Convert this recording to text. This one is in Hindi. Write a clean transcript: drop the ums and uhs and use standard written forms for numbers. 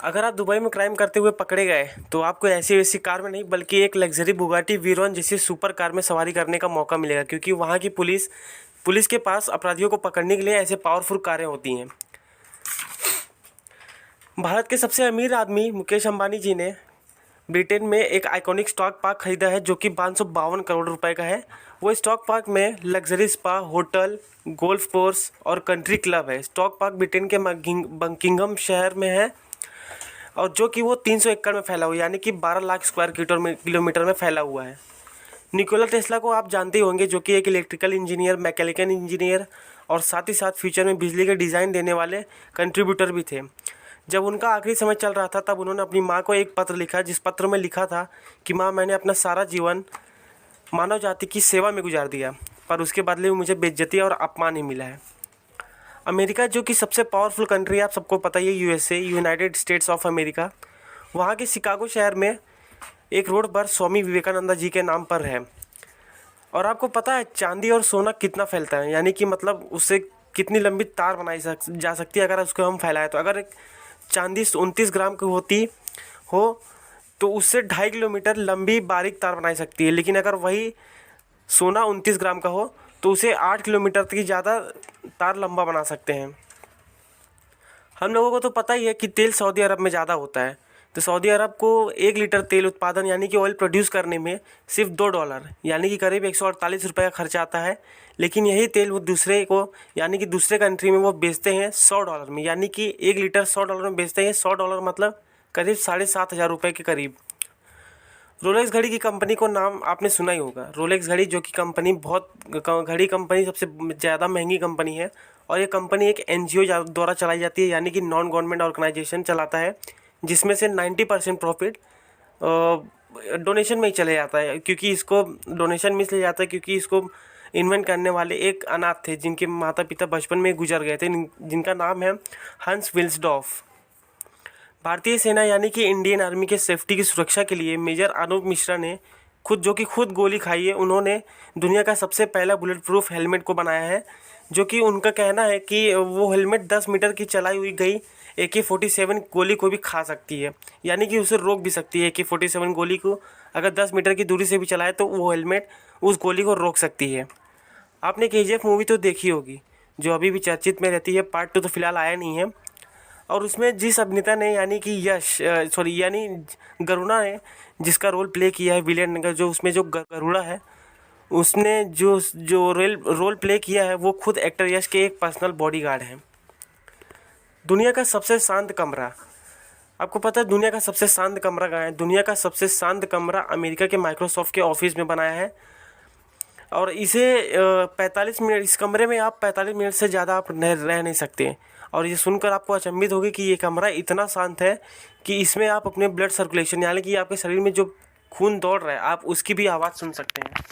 अगर आप दुबई में क्राइम करते हुए पकड़े गए तो आपको ऐसी वैसी कार में नहीं बल्कि एक लग्जरी बुगाटी वीरॉन जैसी सुपर कार में सवारी करने का मौका मिलेगा, क्योंकि वहाँ की पुलिस के पास अपराधियों को पकड़ने के लिए ऐसे पावरफुल कारें होती हैं। भारत के सबसे अमीर आदमी मुकेश अंबानी जी ने ब्रिटेन में एक आइकॉनिक स्टॉक पार्क खरीदा है जो कि 552 करोड़ रुपए का है। वो स्टॉक पार्क में luxury spa, hotel, golf course और कंट्री क्लब है। स्टॉक पार्क ब्रिटेन के बकिंघम शहर में है और जो कि वो 300 एकड़ में फैला हुआ है, यानी कि 12 लाख स्क्वायर किलोमीटर में फैला हुआ है। निकोला टेस्ला को आप जानते ही होंगे, जो कि एक इलेक्ट्रिकल इंजीनियर, मैकेनिकल इंजीनियर और साथ ही साथ फ्यूचर में बिजली के डिज़ाइन देने वाले कंट्रीब्यूटर भी थे। जब उनका आखिरी समय चल रहा था तब उन्होंने अपनी माँ को एक पत्र लिखा, जिस पत्र में लिखा था कि माँ, मैंने अपना सारा जीवन मानव जाति की सेवा में गुजार दिया, पर उसके बदले में मुझे बेइज्जती और अपमान ही मिला है। अमेरिका, जो कि सबसे पावरफुल कंट्री है, आप सबको पता ही है, USA, United states of America, वहाँ के शिकागो शहर में एक रोड पर स्वामी विवेकानंद जी के नाम पर है। और आपको पता है चांदी और सोना कितना फैलता है, यानी कि मतलब उससे कितनी लंबी तार बनाई जा सकती है अगर उसको हम फैलाएं तो। अगर एक चांदी 29 ग्राम की होती हो तो उससे 2.5 किलोमीटर लंबी बारीक तार बनाई सकती है, लेकिन अगर वही सोना 29 ग्राम का हो तो उसे 8 किलोमीटर की ज़्यादा तार लंबा बना सकते हैं। हम लोगों को तो पता ही है कि तेल सऊदी अरब में ज़्यादा होता है, तो सऊदी अरब को 1 लीटर तेल उत्पादन यानी कि ऑयल प्रोड्यूस करने में सिर्फ $2 यानी कि करीब 148 रुपये का खर्चा आता है। लेकिन यही तेल वो दूसरे को यानी कि दूसरे कंट्री में वो बेचते हैं $100 में, यानी कि 1 लीटर $100 में बेचते हैं। $100 मतलब करीब 7,500 रुपये के करीब। रोलेक्स घड़ी की कंपनी को नाम आपने सुना ही होगा। रोलेक्स घड़ी जो कि कंपनी घड़ी कंपनी सबसे ज़्यादा महंगी कंपनी है और ये कंपनी एक एनजीओ द्वारा चलाई जाती है, यानी कि नॉन गवर्नमेंट ऑर्गेनाइजेशन चलाता है, जिसमें से 90% प्रॉफिट डोनेशन में ही चले जाता है। क्योंकि इसको डोनेशन में इसलिए जाता है क्योंकि इसको इन्वेंट करने वाले एक अनाथ थे जिनके माता पिता बचपन में गुजर गए थे, जिनका नाम है हंस विल्सडॉर्फ। भारतीय सेना यानी कि इंडियन आर्मी के सेफ्टी की सुरक्षा के लिए मेजर अनूप मिश्रा ने खुद गोली खाई है। उन्होंने दुनिया का सबसे पहला बुलेट प्रूफ हेलमेट को बनाया है, जो कि उनका कहना है कि वो हेलमेट 10 मीटर की चलाई हुई गई AK-47 गोली को भी खा सकती है, यानी कि उसे रोक भी सकती है। AK-47 गोली को अगर 10 मीटर की दूरी से भी चलाए तो वो हेलमेट उस गोली को रोक सकती है। आपने KGF मूवी तो देखी होगी, जो अभी भी चर्चित में रहती है। पार्ट 2 तो फिलहाल आया नहीं है। और उसमें जिस अभिनेता ने यानी कि यानी गरुड़ा ने जिसका रोल प्ले किया है विलेन, जो उसमें जो गरुड़ा है, उसने जो रोल प्ले किया है वो खुद एक्टर यश के एक पर्सनल बॉडीगार्ड हैं। दुनिया का सबसे शांत कमरा, आपको पता है दुनिया का सबसे शांत कमरा कहाँ है? दुनिया का सबसे शांत कमरा अमेरिका के माइक्रोसॉफ्ट के ऑफिस में बनाया है। और इसे 45 मिनट, इस कमरे में आप 45 मिनट से ज़्यादा आप रह नहीं सकते। और ये सुनकर आपको अचंभित होगी कि ये कमरा इतना शांत है कि इसमें आप अपने ब्लड सर्कुलेशन यानी कि आपके शरीर में जो खून दौड़ रहा है आप उसकी भी आवाज़ सुन सकते हैं।